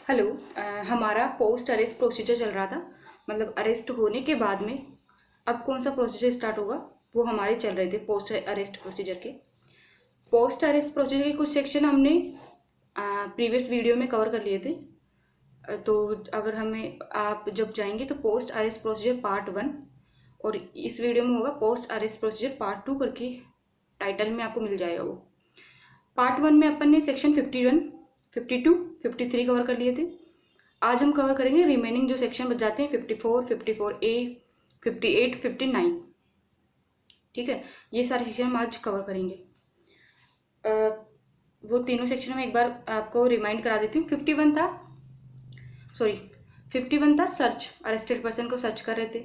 Hello. हमारा post arrest procedure चल रहा था, मतलब अरेस्ट होने के बाद में अब कौन सा प्रोसीजर स्टार्ट होगा वो हमारे चल रहे थे पोस्ट अरेस्ट प्रोसीजर के। पोस्ट अरेस्ट प्रोसीजर के कुछ सेक्शन हमने प्रीवियस वीडियो में कवर कर लिए थे। तो अगर हमें आप जब जाएंगे तो पोस्ट अरेस्ट प्रोसीजर पार्ट 1 और इस वीडियो में होगा पोस्ट अरेस्ट प्रोसीजर पार्ट 2 करके टाइटल में आपको मिल जाएगा। वो पार्ट 1 में अपन ने सेक्शन 51, 52, 53 कवर कर लिए थे। आज हम कवर करेंगे रिमेनिंग जो सेक्शन बच जाते हैं 54, 54A, 58, 59। ठीक है, ये सारे सेक्शन हम आज कवर करेंगे। वो तीनों सेक्शन में एक बार आपको रिमाइंड करा देती हूँ। 51 था सर्च, अरेस्टेड पर्सन को सर्च कर रहे थे।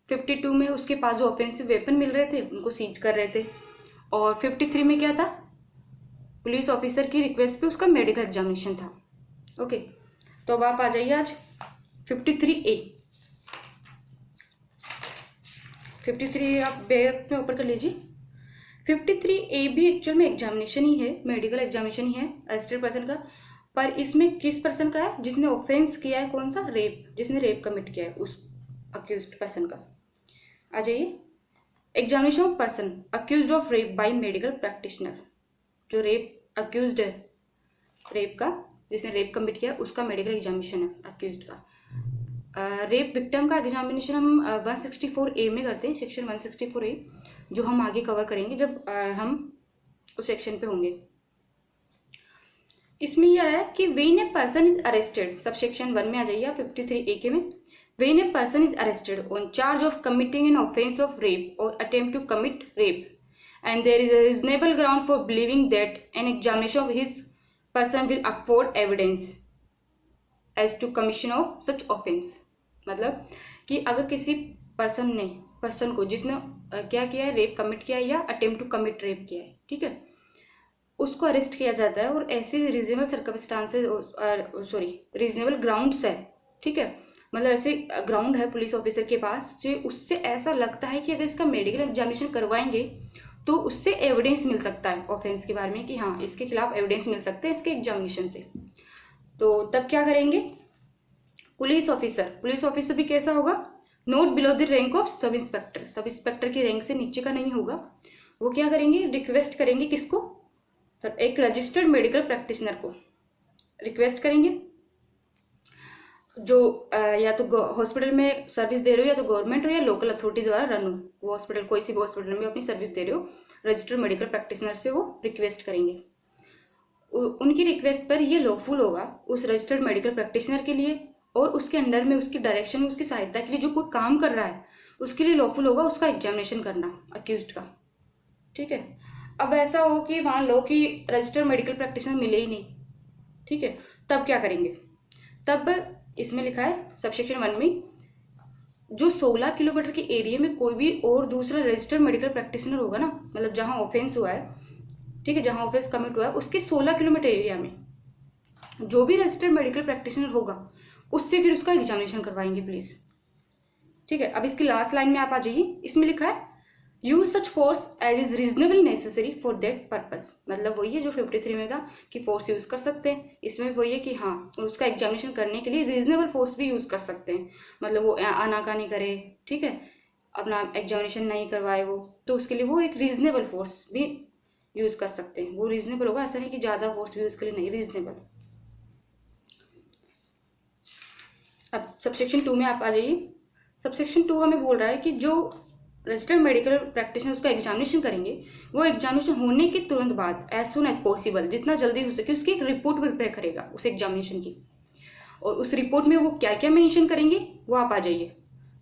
52 में उसके पास जो ऑफेंसिव वेपन मिल रहे थे उनको सीज कर रहे थे। और 53 में क्या था, पुलिस ऑफिसर की रिक्वेस्ट पे उसका मेडिकल एग्जामिनेशन था। ओके, तो अब आप आ जाइए आज 53A। 53 आप बैक में ऊपर कर लीजिए। 53A भी एक्चुअल में एग्जामिनेशन ही है, मेडिकल एग्जामिनेशन ही है अरेस्टेड पर्सन का। पर इसमें किस पर्सन का है, जिसने ऑफेंस किया है, कौन सा, रेप, जिसने रेप कमिट किया है उस अक्यूज्ड पर्सन का। आ जाइए, examination of person accused of rape by medical practitioner. जो रेप अक्यूज्ड है, रेप का, जिसने रेप कमिट किया उसका मेडिकल एग्जामिनेशन है अक्यूज्ड का। रेप विक्टिम का एग्जामिनेशन हम 164A में करते हैं, सेक्शन 164A, जो हम आगे कवर करेंगे जब हम उस सेक्शन पे होंगे। इसमें यह है कि when a person is arrested, subsection 1 में आ जाइए 53A के में। When a person is arrested on charge of committing an offence of rape और attempt to commit rape and there is a reasonable ground for believing that an examination of his person will afford evidence as to commission of such offense। मतलब कि अगर किसी person को जिसने क्या किया है, रेप कमिट किया है या अटेम्प्ट टू कमिट रेप किया है, ठीक है, उसको अरेस्ट किया जाता है और ऐसे रीजनेबल सर्कमस्टांसेस, रीजनेबल ग्राउंड्स है, ठीक है, मतलब ऐसे ग्राउंड है पुलिस ऑफिसर के पास जो उससे ऐसा लगता है कि अगर इसका मेडिकल एग्जामिनेशन करवाएंगे तो उससे एविडेंस मिल सकता है ऑफेंस के बारे में, कि हाँ इसके खिलाफ एविडेंस मिल सकते हैं इसके एग्जामिनेशन से। तो तब क्या करेंगे, पुलिस ऑफिसर भी कैसा होगा, not below the rank of sub inspector, sub inspector की रैंक से नीचे का नहीं होगा। वो क्या करेंगे, रिक्वेस्ट करेंगे किसको, सर एक रजिस्टर्ड मेडिकल प्रैक्टिशनर को रिक्वेस्ट करेंगे, जो या तो हॉस्पिटल में सर्विस दे रहे हो, या तो गवर्नमेंट हो या लोकल अथॉरिटी द्वारा रन हो वो हॉस्पिटल, कोई सी भी हॉस्पिटल में अपनी सर्विस दे रहे हो, रजिस्टर्ड मेडिकल प्रैक्टिशनर से वो रिक्वेस्ट करेंगे। उनकी रिक्वेस्ट पर ये लॉफुल होगा उस रजिस्टर्ड मेडिकल प्रैक्टिशनर के लिए और उसके अंडर में उसकी डायरेक्शन में उसकी सहायता के लिए जो कोई काम कर रहा है उसके लिए लॉफुल होगा उसका एग्जामिनेशन करना अक्यूज्ड का। ठीक है, अब ऐसा हो कि मान लो कि रजिस्टर्ड मेडिकल प्रैक्टिशनर मिले ही नहीं, ठीक है, तब क्या करेंगे, तब इसमें लिखा है सबसेक्शन 1 में, जो 16 किलोमीटर के एरिया में कोई भी और दूसरा रजिस्टर्ड मेडिकल प्रैक्टिशनर होगा ना, मतलब जहां ऑफेंस हुआ है, ठीक है, जहां ऑफेंस कमिट हुआ है उसके 16 किलोमीटर एरिया में जो भी रजिस्टर्ड मेडिकल प्रैक्टिशनर होगा उससे फिर उसका एग्जामिनेशन करवाएंगे पुलिस। ठीक है, अब इसकी लास्ट लाइन में आप आ जाइए, इसमें लिखा है use such force as is reasonable necessary for that purpose. मतलब वही है जो 53 में था कि फोर्स यूज कर सकते हैं, इसमें वही है कि हाँ उसका एग्जामिनेशन करने के लिए रीजनेबल फोर्स भी यूज कर सकते हैं, मतलब वो आनाकानी करे, ठीक है, अपना एग्जामिनेशन नहीं करवाए वो, तो उसके लिए वो एक रीजनेबल फोर्स भी यूज कर सकते हैं। वो रीजनेबल होगा, ऐसा नहीं कि ज्यादा फोर्स भी उसके लिए नहीं, रीजनेबल। अब सबसेक्शन 2 में आप आ जाइए। सबसेक्शन 2 हमें बोल रहा है कि जो रजिस्टर्ड मेडिकल प्रैक्टिशनर उसका एग्जामिनेशन करेंगे, वो एग्जामिनेशन होने के तुरंत बाद एज सुन एज पॉसिबल, जितना जल्दी हो सके, उसकी एक रिपोर्ट प्रिपेयर करेगा उस एग्जामिनेशन की, और उस रिपोर्ट में वो क्या क्या मेंशन करेंगे वो आप आ जाइए।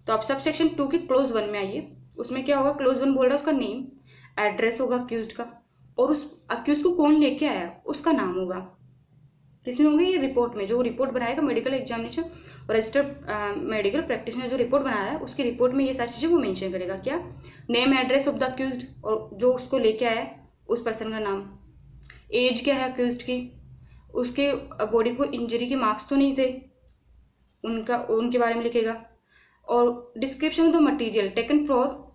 तो आप सब सेक्शन 2 के क्लोज 1 में आइए। उसमें क्या होगा, क्लोज 1 बोल रहा है उसका नेम, एड्रेस होगा अक्यूज्ड का, और उस अक्यूज को कौन लेके आया उसका नाम होगा। किसमें होंगे, ये रिपोर्ट में, जो रिपोर्ट बनाएगा medical examination registered medical practitioner जो रिपोर्ट बना रहा है उसकी रिपोर्ट में ये सारी चीजें वो मेंशन करेगा। क्या, name address of the accused, और जो उसको लेके आया उस पर्सन का नाम, एज क्या है अक्यूज्ड की, उसके बॉडी को इंजरी के मार्क्स तो नहीं थे उनके बारे में लिखेगा, और description of the material taken from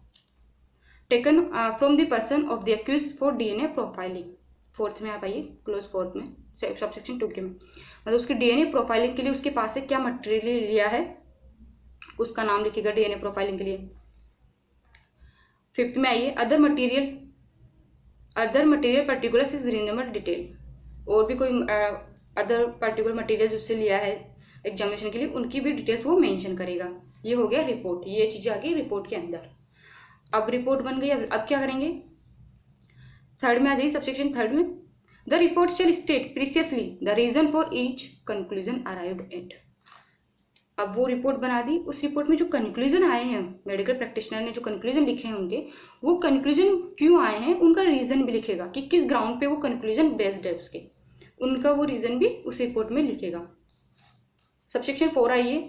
the person of the accused for DNA profiling. 4th में आप आइए, क्लोज 4th में। सबसेक्शन 2 के में, मतलब उसकी डीएनए प्रोफाइलिंग के लिए उसके पास से क्या मटेरियल लिया है उसका नाम लिखेगा डीएनए प्रोफाइलिंग के लिए। 5th में आइए, other material particular is reasonable detail, और भी कोई अदर पर्टिकुलर मटेरियल जिससे लिया है एग्जामिनेशन के लिए उनकी भी डिटेल्स वो मेंशन करेगा। ये हो गया रिपोर्ट, ये चीजें आ गई रिपोर्ट के अंदर। अब रिपोर्ट बन गई, अब क्या करेंगे, 3rd में आ जाइए, सबसेक्शन 3rd में, the report shall state precisely the reason for each conclusion arrived at. अब वो रिपोर्ट बना दी, उस रिपोर्ट में जो कंक्लूजन आए हैं, मेडिकल प्रैक्टिशनर ने जो कंक्लूजन लिखे हैं उनके, वो कंक्लूजन क्यों आए हैं उनका रीजन भी लिखेगा कि किस ग्राउंड पे वो कंक्लूजन बेस्ड है उसके, उनका वो रीजन भी उस रिपोर्ट में लिखेगा। सबसेक्शन 4 आइए,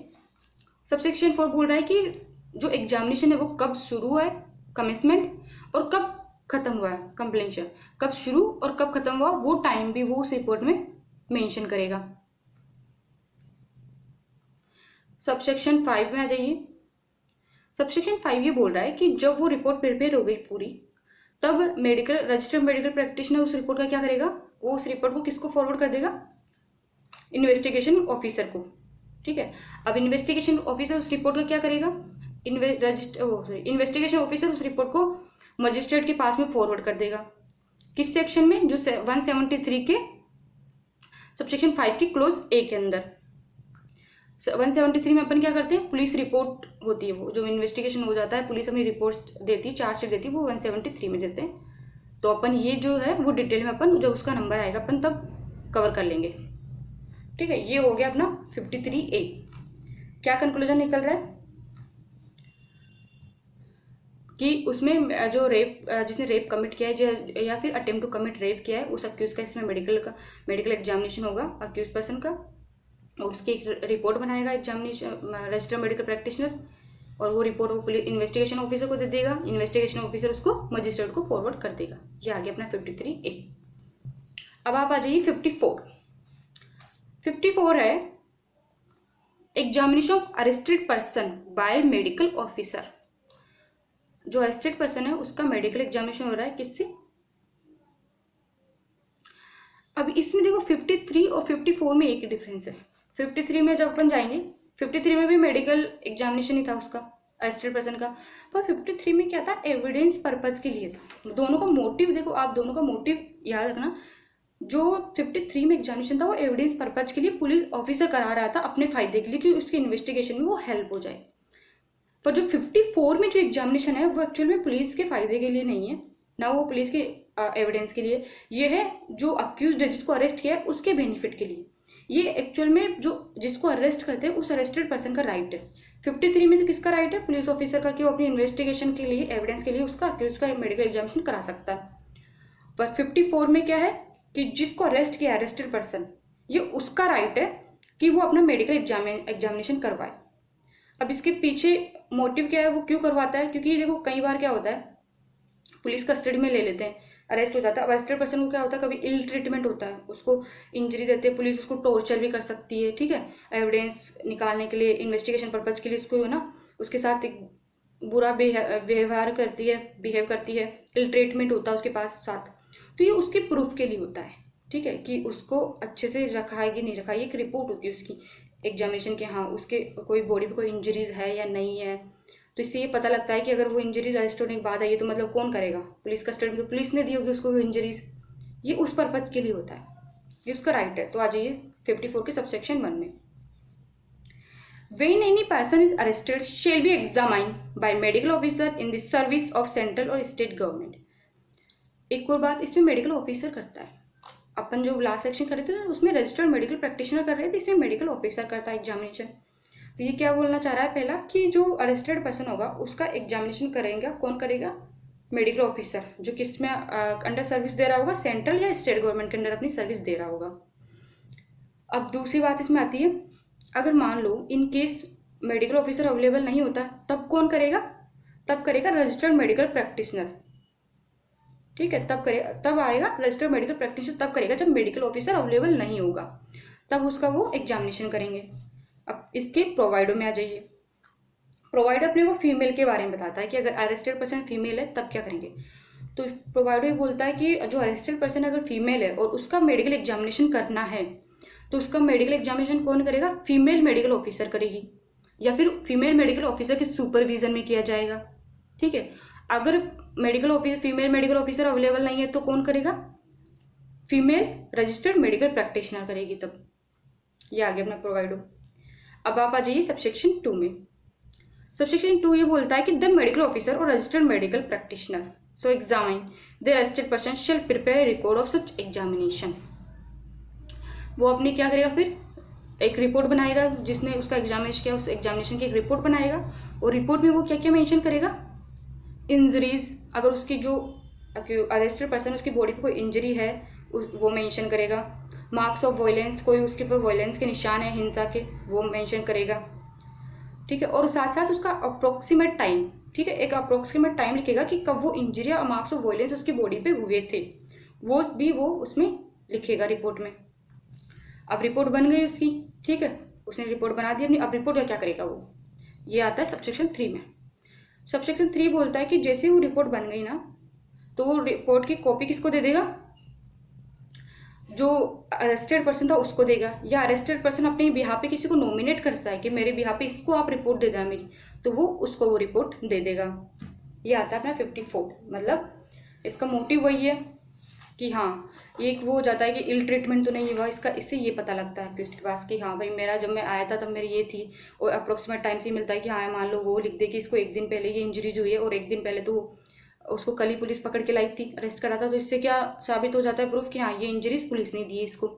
सबसेक्शन 4 बोल रहा है कि जो एग्जामिनेशन है वो कब शुरू हुआ है, कमेंसमेंट, और कब खत्म हुआ है, कंप्लीशन, कब शुरू और कब खत्म हुआ वो टाइम भी वो उस रिपोर्ट में मेंशन करेगा। सबसेक्शन 5 में आ जाइए, सबसेक्शन 5 ये बोल रहा है कि जब वो रिपोर्ट प्रिपेयर हो गई पूरी, तब रजिस्टर्ड मेडिकल प्रैक्टिशनर उस रिपोर्ट का क्या करेगा, वो उस रिपोर्ट को किसको फॉरवर्ड कर देगा, इन्वेस्टिगेशन ऑफिसर को। ठीक है, अब इन्वेस्टिगेशन ऑफिसर उस रिपोर्ट का क्या करेगा, इन्वेस्टिगेशन ऑफिसर उस रिपोर्ट को मजिस्ट्रेट के पास में फॉरवर्ड कर देगा। किस सेक्शन में, जो 173 के सबसेक्शन 5 की क्लोज ए के अंदर। 173 में अपन क्या करते हैं, पुलिस रिपोर्ट होती है, वो जो इन्वेस्टिगेशन हो जाता है, पुलिस अपनी रिपोर्ट देती है, चार्जशीट देती है, वो 173 में देते हैं। तो अपन ये जो है वो डिटेल में अपन जब उसका नंबर आएगा अपन तब कवर कर लेंगे। ठीक है, ये हो गया अपना 53A। क्या कंक्लूजन निकल रहा है कि उसमें जो जिसने रेप कमिट किया है या फिर अटेम्प्ट टू कमिट रेप किया है उस अक्यूज का इसमें मेडिकल एग्जामिनेशन होगा अक्यूज पर्सन का, और उसकी एक रिपोर्ट बनाएगा एग्जामिनेशन रजिस्टर्ड मेडिकल प्रैक्टिशनर, और वो रिपोर्ट वो पुलिस इन्वेस्टिगेशन ऑफिसर को दे देगा, इन्वेस्टिगेशन ऑफिसर उसको मजिस्ट्रेट को फॉरवर्ड कर देगा। ये आ गया अपना 53A। अब आप आ जाइए 54 है examination of arrested person by medical officer. जो अरेस्टेड पर्सन है उसका मेडिकल एग्जामिनेशन हो रहा है किससे। अब इसमें देखो 53 और 54 में एक ही डिफरेंस है। 53 में जब अपन जाएंगे, 53 में भी मेडिकल एग्जामिनेशन ही था उसका अरेस्टेड पर्सन का, पर 53 में क्या था, एविडेंस पर्पज के लिए था। दोनों का मोटिव देखो, आप दोनों का मोटिव याद रखना। जो 53 में एग्जामिनेशन था वो एविडेंस पर्पज के लिए पुलिस ऑफिसर करा रहा था अपने फायदे के लिए कि उसकी इन्वेस्टिगेशन में वो हेल्प हो जाए। पर जो 54 में जो एग्जामिनेशन है वो एक्चुअल में पुलिस के फायदे के लिए नहीं है, ना वो पुलिस के एविडेंस के लिए, ये है जो अक्यूज्ड है जिसको अरेस्ट किया है उसके बेनिफिट के लिए। ये एक्चुअल में जो जिसको अरेस्ट करते हैं उस अरेस्टेड पर्सन का राइट है। 53 में तो किसका राइट है, पुलिस ऑफिसर का, कि वो अपनी इन्वेस्टिगेशन के लिए एविडेंस के लिए उसका अक्यूज का मेडिकल एग्जामिनेशन करा सकता है। पर 54 में क्या है कि जिसको अरेस्ट किया अरेस्टेड पर्सन, ये उसका राइट है कि वो अपना मेडिकल एग्जामिनेशन करवाए। अब इसके पीछे मोटिव क्या है, वो क्यों करवाता है, क्योंकि देखो कई बार क्या होता है, पुलिस कस्टडी में ले लेते हैं, अरेस्ट हो जाता है। अब अरेस्टेड पर्सन को क्या होता है, कभी इल ट्रीटमेंट होता है, उसको इंजरी देते हैं, पुलिस उसको टॉर्चर भी कर सकती है। ठीक है, एविडेंस निकालने के लिए, इन्वेस्टिगेशन पर्पज के लिए उसको ना उसके साथ एक बुरा व्यवहार करती है, बिहेव करती है, इल ट्रीटमेंट होता है उसके पास साथ, तो ये उसके प्रूफ के लिए होता है। ठीक है, कि उसको अच्छे से रखा है कि नहीं रखा, एक रिपोर्ट होती है उसकी एग्जामिनेशन के, हाँ उसके कोई बॉडी पे कोई इंजरीज है या नहीं है। तो इससे ये पता लगता है कि अगर वो इंजरीज अरेस्ट होने के बाद आई है तो मतलब कौन करेगा, पुलिस कस्टडी में, तो पुलिस ने दी होगी उसको वो इंजरीज, ये उस पर्पज के लिए होता है, ये उसका राइट है। तो आ जाइए 54 के सबसेक्शन 1 में, When any person is arrested shall be examined by medical officer in the service of central or state government। एक और बात इसमें मेडिकल ऑफिसर करता है, अपन जो लास्ट सेक्शन कर रहे थे ना उसमें रजिस्टर्ड मेडिकल प्रैक्टिशनर कर रहे थे, इसमें मेडिकल ऑफिसर करता है एग्जामिनेशन। तो ये क्या बोलना चाह रहा है, पहला कि जो अरेस्टेड पर्सन होगा उसका एग्जामिनेशन करेगा, कौन करेगा, मेडिकल ऑफिसर, जो किस में अंडर सर्विस दे रहा होगा, सेंट्रल या स्टेट गवर्नमेंट के अंदर अपनी सर्विस दे रहा होगा। अब दूसरी बात इसमें आती है, अगर मान लो in case medical officer available नहीं होता तब कौन करेगा, तब करेगा रजिस्टर्ड मेडिकल प्रैक्टिशनर। ठीक है, तब आएगा रजिस्टर्ड मेडिकल प्रैक्टिशनर, तब करेगा जब मेडिकल ऑफिसर अवेलेबल नहीं होगा, तब उसका वो एग्जामिनेशन करेंगे। अब इसके प्रोवाइडो में आ जाइए, प्रोवाइडर अपने को फीमेल के बारे में बताता है कि अगर अरेस्टेड पर्सन फीमेल है तब क्या करेंगे। तो प्रोवाइडो ये बोलता है कि जो अरेस्टेड पर्सन अगर फीमेल है और उसका मेडिकल एग्जामिनेशन करना है तो उसका मेडिकल एग्जामिनेशन कौन करेगा? फीमेल मेडिकल ऑफिसर करेगी या फिर फीमेल मेडिकल ऑफिसर के सुपरविजन में किया जाएगा। ठीक है, अगर फीमेल मेडिकल ऑफिसर अवेलेबल नहीं है तो कौन करेगा? फीमेल रजिस्टर्ड मेडिकल प्रैक्टिशनर करेगी। तब ये आ गया अपना प्रोवाइडो। अब आप आ जाइए सबसेक्शन 2 में। सबसेक्शन 2 ये बोलता है कि द मेडिकल ऑफिसर और registered medical practitioner so examine the arrested person shall prepare a record of such examination. वो अपनी क्या करेगा? फिर एक रिपोर्ट बनाएगा, जिसने उसका एग्जामिनेशन किया उस एग्जामिनेशन की एक रिपोर्ट बनाएगा और रिपोर्ट में वो क्या क्या मेंशन करेगा? इंजरीज, अगर उसकी जो अरेस्टेड पर्सन उसकी बॉडी पे कोई इंजरी है वो मेंशन करेगा। मार्क्स ऑफ वायलेंस, कोई उसके ऊपर वायलेंस के निशान है हिंसा के, वो मेंशन करेगा। ठीक है, और साथ साथ उसका अप्रोक्सीमेट टाइम, ठीक है, एक अप्रोक्सीमेट टाइम लिखेगा कि कब वो इंजरी और मार्क्स ऑफ वायलेंस उसकी बॉडी पे हुए थे, वो भी वो उसमें लिखेगा रिपोर्ट में। अब रिपोर्ट बन गई उसकी, ठीक है, उसने रिपोर्ट बना दी अपनी। अब रिपोर्ट का क्या करेगा वो, ये आता है सबसेक्शन 3 में। सबसेक्शन 3 बोलता है कि जैसे वो रिपोर्ट बन गई ना तो वो रिपोर्ट की कॉपी किसको दे देगा? जो अरेस्टेड पर्सन था उसको देगा, या अरेस्टेड पर्सन अपने बिहाफ पे किसी को नॉमिनेट करता है कि मेरे बिहाफ पे इसको आप रिपोर्ट दे देना मेरी, तो वो उसको वो रिपोर्ट दे देगा। ये आता है अपना 54। मतलब इसका मोटिव वही है कि हाँ, ये वो हो जाता है कि इल ट्रीटमेंट तो नहीं हुआ इसका, इससे ये पता लगता है उसके पास कि हाँ भाई मेरा जब मैं आया था तब मेरी ये थी, और अप्रोक्सीमेट टाइम से मिलता है कि हाँ मान लो वो लिख दे कि इसको एक दिन पहले ये इंजरीज हुई है और एक दिन पहले तो उसको कल ही पुलिस पकड़ के लाई थी, अरेस्ट करा था, तो इससे क्या साबित हो जाता है प्रूफ कि हाँ ये इंजरीज पुलिस ने दी है इसको।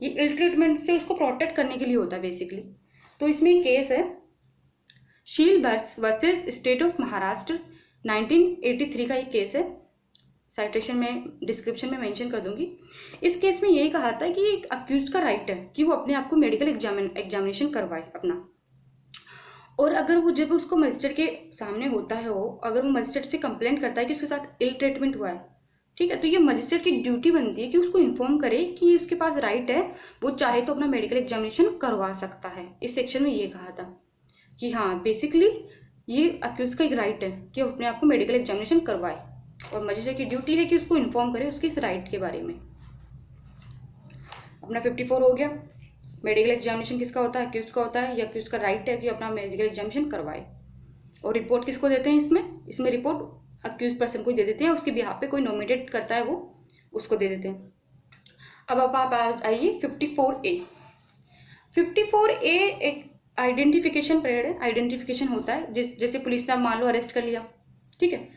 ये इल ट्रीटमेंट से उसको प्रोटेक्ट करने के लिए होता है बेसिकली। तो इसमें एक केस है शील वर्सेस स्टेट ऑफ महाराष्ट्र, 1983 का ये केस है। साइटेशन में डिस्क्रिप्शन में मेंशन कर दूंगी। इस केस में यही कहा था कि एक अक्यूज्ड का राइट है कि वो अपने आप को मेडिकल एग्जामिनेशन करवाए अपना, और अगर वो जब उसको मजिस्ट्रेट के सामने होता है वो अगर वो मजिस्ट्रेट से कंप्लेंट करता है कि उसके साथ इल ट्रीटमेंट हुआ है, ठीक है, तो ये मजिस्ट्रेट की ड्यूटी बनती है कि उसको इन्फॉर्म करे कि उसके पास राइट है, वो चाहे तो अपना मेडिकल एग्जामिनेशन करवा सकता है। इस सेक्शन में ये कहा था कि हाँ बेसिकली ये अक्यूज का एक राइट है कि वो अपने आप को मेडिकल एग्जामिनेशन करवाए, और मजिस्ट्रेट की ड्यूटी है कि उसको इन्फॉर्म करे उसके इस राइट के बारे में। अपना 54 हो गया। मेडिकल एग्जामिनेशन किसका होता है? अक्यूज का होता है, या अक्यूज का राइट है कि अपना मेडिकल एग्जामिनेशन करवाए। और रिपोर्ट किसको देते हैं इसमें रिपोर्ट अक्यूज पर्सन को दे देते हैं, उसके बिहाफ पे कोई नॉमिनेट करता है वो उसको दे देते हैं। अब आप आइए 54A। 54A एक आइडेंटिफिकेशन पीरियड है। आइडेंटिफिकेशन होता है जैसे पुलिस ने मान लो अरेस्ट कर लिया, ठीक है,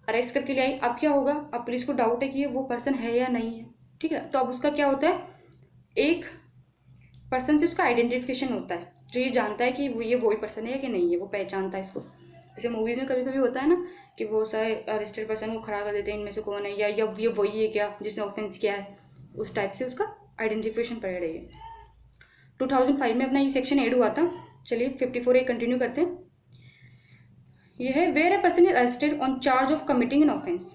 अरेस्ट करके ले आई, अब क्या होगा? अब पुलिस को डाउट है कि ये वो पर्सन है या नहीं है, ठीक है, तो अब उसका क्या होता है? एक पर्सन से उसका आइडेंटिफिकेशन होता है जो ये जानता है कि ये वही पर्सन है कि नहीं है, वो पहचानता है इसको। जैसे मूवीज में कभी कभी होता है ना कि वो सारे अरेस्टेड पर्सन को खड़ा कर देते हैं इनमें से कौन है, या ये वही है क्या जिसने ऑफेंस किया है, उस टाइप से उसका आइडेंटिफिकेशन पीरियड है ये। 2005 में अपना ये सेक्शन ऐड हुआ था। चलिए 54A कंटिन्यू करते हैं। ये है where a person is arrested on charge of committing an offence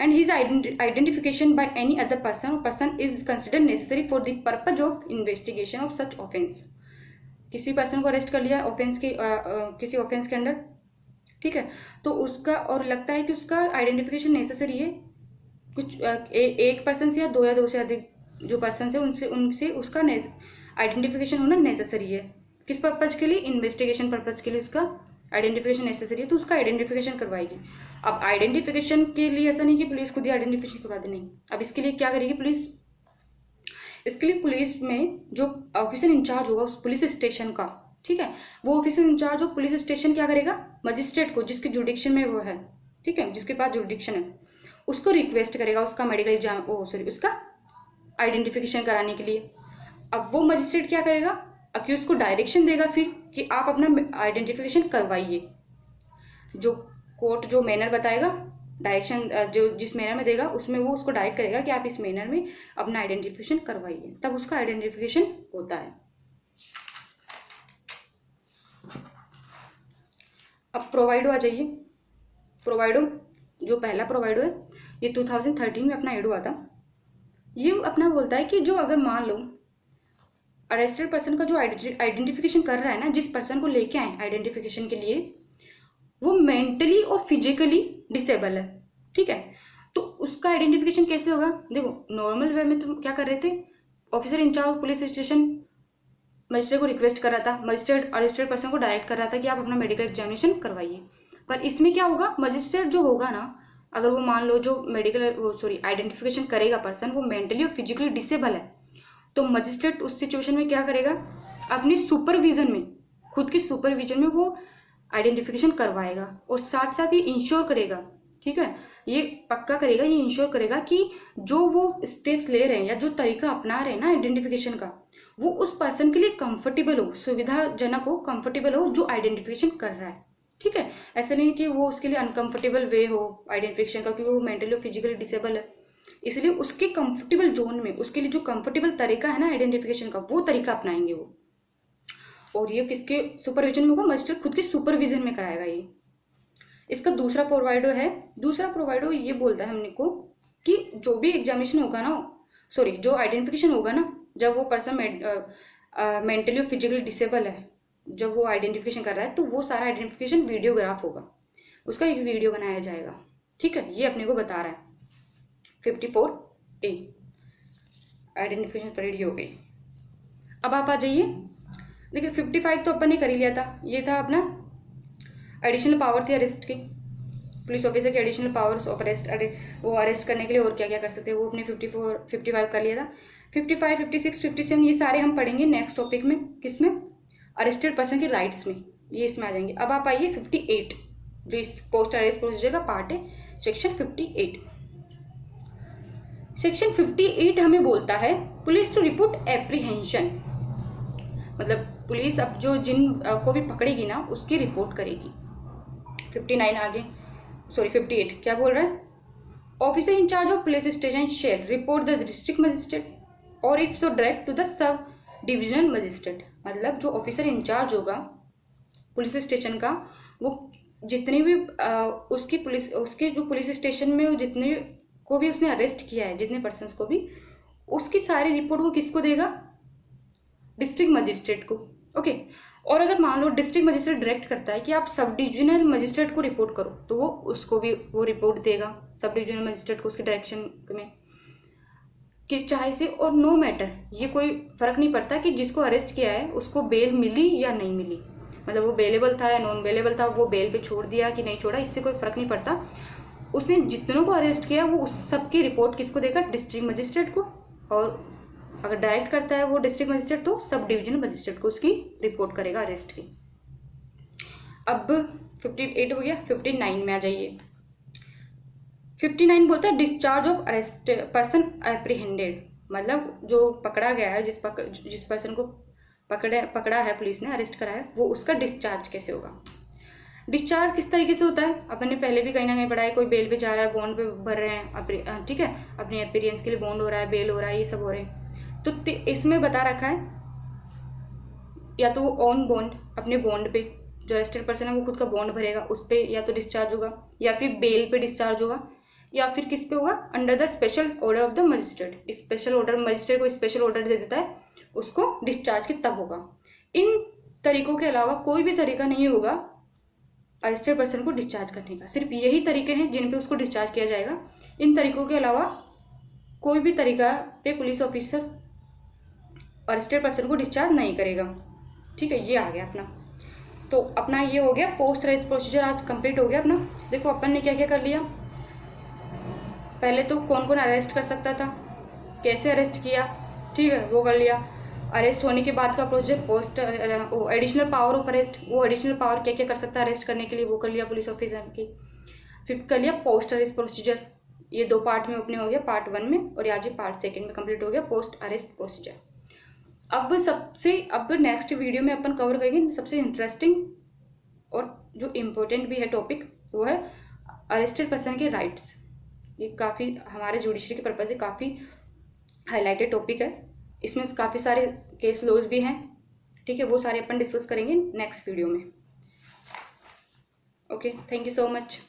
and his identification by any other person is considered necessary for the purpose of investigation of such offense। किसी person को arrest कर लिया offence के किसी offence के under, ठीक है, तो उसका और लगता है कि उसका आइडेंटिफिकेशन नेसेसरी है, कुछ एक पर्सन से या दो से अधिक जो पर्सन है उनसे उसका आइडेंटिफिकेशन होना नेसेसरी है। किस पर्पज के लिए? इन्वेस्टिगेशन पर्पज के लिए उसका आइडेंटिफिकेशन नेसेसरी है, तो उसका आइडेंटिफिकेशन करवाएगी। अब आइडेंटिफिकेशन के लिए ऐसा नहीं कि पुलिस खुद ही आइडेंटिफिकेशन करवा दे, नहीं। अब इसके लिए क्या करेगी पुलिस? इसके लिए पुलिस में जो ऑफिसर इंचार्ज होगा उस पुलिस स्टेशन का, ठीक है, वो officer in charge of police station क्या करेगा? मजिस्ट्रेट को जिसके जुडिक्शन में वो है, ठीक है, जिसके पास जुडिक्शन है, उसको रिक्वेस्ट करेगा उसका मेडिकल एग्जाम उसका आइडेंटिफिकेशन कराने के लिए। अब वो मजिस्ट्रेट क्या करेगा? अक्यूज को डायरेक्शन देगा फिर कि आप अपना आइडेंटिफिकेशन करवाइए। जो कोर्ट जो मैनर बताएगा, डायरेक्शन जो जिस मैनर में देगा उसमें वो उसको डायरेक्ट करेगा कि आप इस मैनर में अपना आइडेंटिफिकेशन करवाइए, तब उसका आइडेंटिफिकेशन होता है। अब प्रोवाइडो आ जाइए। प्रोवाइडो जो पहला प्रोवाइडो है ये 2013 में अपना ऐड हुआ था। ये अपना बोलता है कि जो अगर मान लो अरेस्टेड पर्सन का जो आइडेंटिफिकेशन कर रहा है ना, जिस पर्सन को लेके आए आइडेंटिफिकेशन के लिए, वो मेंटली और फिजिकली डिसेबल है, ठीक है, उसका आइडेंटिफिकेशन कैसे होगा? देखो नॉर्मल वे में तुम क्या कर रहे थे, officer in charge police station magistrate को रिक्वेस्ट कर रहा था, मजिस्ट्रेट अरेस्टेड पर्सन को डायरेक्ट कर रहा था कि आप अपना मेडिकल एग्जामिनेशन करवाइए। पर इसमें क्या होगा, मजिस्ट्रेट जो होगा ना, अगर वो मान लो जो आइडेंटिफिकेशन करेगा पर्सन वो मेंटली और फिजिकली डिसेबल है, तो मजिस्ट्रेट उस सिचुएशन में क्या करेगा, अपनी सुपरविजन में, खुद की सुपरविजन में वो आइडेंटिफिकेशन करवाएगा और साथ साथ ये इंश्योर करेगा, ठीक है, ये पक्का करेगा, ये इंश्योर करेगा कि जो वो स्टेप्स ले रहे हैं या जो तरीका अपना रहे हैं ना आइडेंटिफिकेशन का, वो उस पर्सन के लिए कंफर्टेबल हो, सुविधाजनक हो, कंफर्टेबल हो जो आइडेंटिफिकेशन कर रहा है, ठीक है। ऐसा नहीं कि वो उसके लिए अनकंफर्टेबल वे हो आइडेंटिफिकेशन का, क्योंकि वो मेंटली और फिजिकली डिसेबल है, इसलिए उसके कंफर्टेबल जोन में, उसके लिए जो कंफर्टेबल तरीका है ना आइडेंटिफिकेशन का, वो तरीका अपनाएंगे वो। और ये किसके सुपरविजन में होगा, मजिस्ट्रेट खुद के सुपरविजन में कराएगा ये। इसका दूसरा प्रोवाइडो है, दूसरा प्रोवाइडो ये बोलता है हमने को कि जो भी एग्जामिनेशन होगा ना, जो आइडेंटिफिकेशन होगा ना, जब वो पर्सन मेंटली और फिजिकली डिसेबल है, जब वो आइडेंटिफिकेशन कर रहा है, तो वो सारा आइडेंटिफिकेशन वीडियोग्राफ होगा, उसका एक वीडियो बनाया जाएगा, ठीक है, ये अपने को बता रहा है 54A आइडेंटिफिकेशन परेड हो गई। अब आप आ जाइए, देखिए 55 तो अपन ने कर ही लिया था, ये था अपना एडिशनल पावर थी अरेस्ट की, पुलिस ऑफिसर के एडिशनल पावर्स ऑफ अरेस्ट, वो अरेस्ट करने के लिए और क्या क्या कर सकते हैं, वो अपने 55 कर लिया था। 55, 56, 57 ये सारे हम पढ़ेंगे नेक्स्ट टॉपिक में, किसमें, अरेस्टेड पर्सन के राइट्स में, ये इसमें आ जाएंगे। अब आप आइए 58 जो इस पोस्ट अरेस्ट प्रोसीजर का पार्ट है, सेक्शन 58। सेक्शन 58 हमें बोलता है पुलिस टू रिपोर्ट एप्रीहेंशन, मतलब पुलिस अब जो जिन को भी पकड़ेगी ना उसकी रिपोर्ट करेगी। 59 आगे 58 क्या बोल रहा है, officer in charge of police station shall report the district magistrate और if so direct to the sub divisional magistrate, मतलब जो ऑफिसर इंचार्ज होगा पुलिस स्टेशन का, वो जितने भी उसके जो पुलिस स्टेशन में जितने को भी उसने अरेस्ट किया है, जितने पर्सन्स को भी, उसकी सारी रिपोर्ट वो किसको देगा, डिस्ट्रिक्ट मजिस्ट्रेट को, ओके। और अगर मान लो डिस्ट्रिक्ट मजिस्ट्रेट डायरेक्ट करता है कि आप सब डिविजनल मजिस्ट्रेट को रिपोर्ट करो, तो वो उसको भी वो रिपोर्ट देगा सब डिविजनल मजिस्ट्रेट को उसके डायरेक्शन में, कि चाहे से, और नो मैटर, ये कोई फर्क नहीं पड़ता कि जिसको अरेस्ट किया है उसको बेल मिली या नहीं मिली, मतलब वो बेलेबल था या नॉन बेलेबल था, वो बेल पे छोड़ दिया कि नहीं छोड़ा, इससे कोई फर्क नहीं पड़ता। उसने जितनों को अरेस्ट किया वो उस सबकी रिपोर्ट किसको देगा, डिस्ट्रिक्ट मजिस्ट्रेट को, और अगर डायरेक्ट करता है वो डिस्ट्रिक्ट मजिस्ट्रेट तो सब डिविजनल मजिस्ट्रेट को उसकी रिपोर्ट करेगा अरेस्ट की। अब 58 हो गया, 59 में आ जाइए। 59 बोलता है discharge of arrest person apprehended, मतलब जो पकड़ा गया है, जिस पर्सन को पकड़ा है पुलिस ने, अरेस्ट करा है, वो उसका डिस्चार्ज कैसे होगा। डिस्चार्ज किस तरीके से होता है, अपन ने पहले भी कहीं ना कहीं पढ़ा है, कोई बेल पे जा रहा है, बॉन्ड पे भर रहे हैं, ठीक है, अपने अपीयरेंस के लिए बॉन्ड हो रहा है, बेल हो रहा है, ये सब हो रहे हैं, तो इसमें बता रखा है या तो वो ऑन बॉन्ड, अपने बॉन्ड पे जो अरेस्टेड पर्सन है वो खुद का बॉन्ड भरेगा, उस पर या तो डिस्चार्ज होगा, या फिर बेल पे डिस्चार्ज होगा, या फिर किस पे होगा, under the special order of the magistrate, special order, magistrate को स्पेशल ऑर्डर दे देता है, उसको डिस्चार्ज के तब होगा। इन तरीकों के अलावा कोई भी तरीका नहीं होगा अरेस्टेड पर्सन को डिस्चार्ज करने का, सिर्फ यही तरीके हैं जिन पे उसको डिस्चार्ज किया जाएगा। इन तरीकों के अलावा कोई भी तरीका पे पुलिस ऑफिसर अरेस्टेड पर्सन को डिस्चार्ज नहीं करेगा, ठीक है। ये आ गया अपना, तो अपना ये हो गया पोस्ट अरेस्ट प्रोसीजर, आज कंप्लीट हो गया अपना। देखो अपन ने क्या क्या कर लिया, पहले तो कौन कौन अरेस्ट कर सकता था, कैसे अरेस्ट किया, ठीक है, वो कर लिया। अरेस्ट होने के बाद का procedure, post additional power of arrest, वो एडिशनल पावर क्या क्या कर सकता है अरेस्ट करने के लिए, वो कर लिया पुलिस ऑफिसर की। फिर कर लिया पोस्ट अरेस्ट प्रोसीजर, ये 2 पार्ट में अपने हो गया, पार्ट 1 में, और आज पार्ट 2 में कंप्लीट हो गया पोस्ट अरेस्ट प्रोसीजर। अब नेक्स्ट वीडियो में अपन कवर करेंगे सबसे इंटरेस्टिंग और जो इम्पोर्टेंट भी है टॉपिक, वो है अरेस्टेड पर्सन के राइट्स। ये काफ़ी हमारे जुडिशरी के पर्पज से काफ़ी हाईलाइटेड टॉपिक है, इसमें काफ़ी सारे केस लॉज भी हैं, ठीक है, वो सारे अपन डिस्कस करेंगे नेक्स्ट वीडियो में। Okay, thank you so much.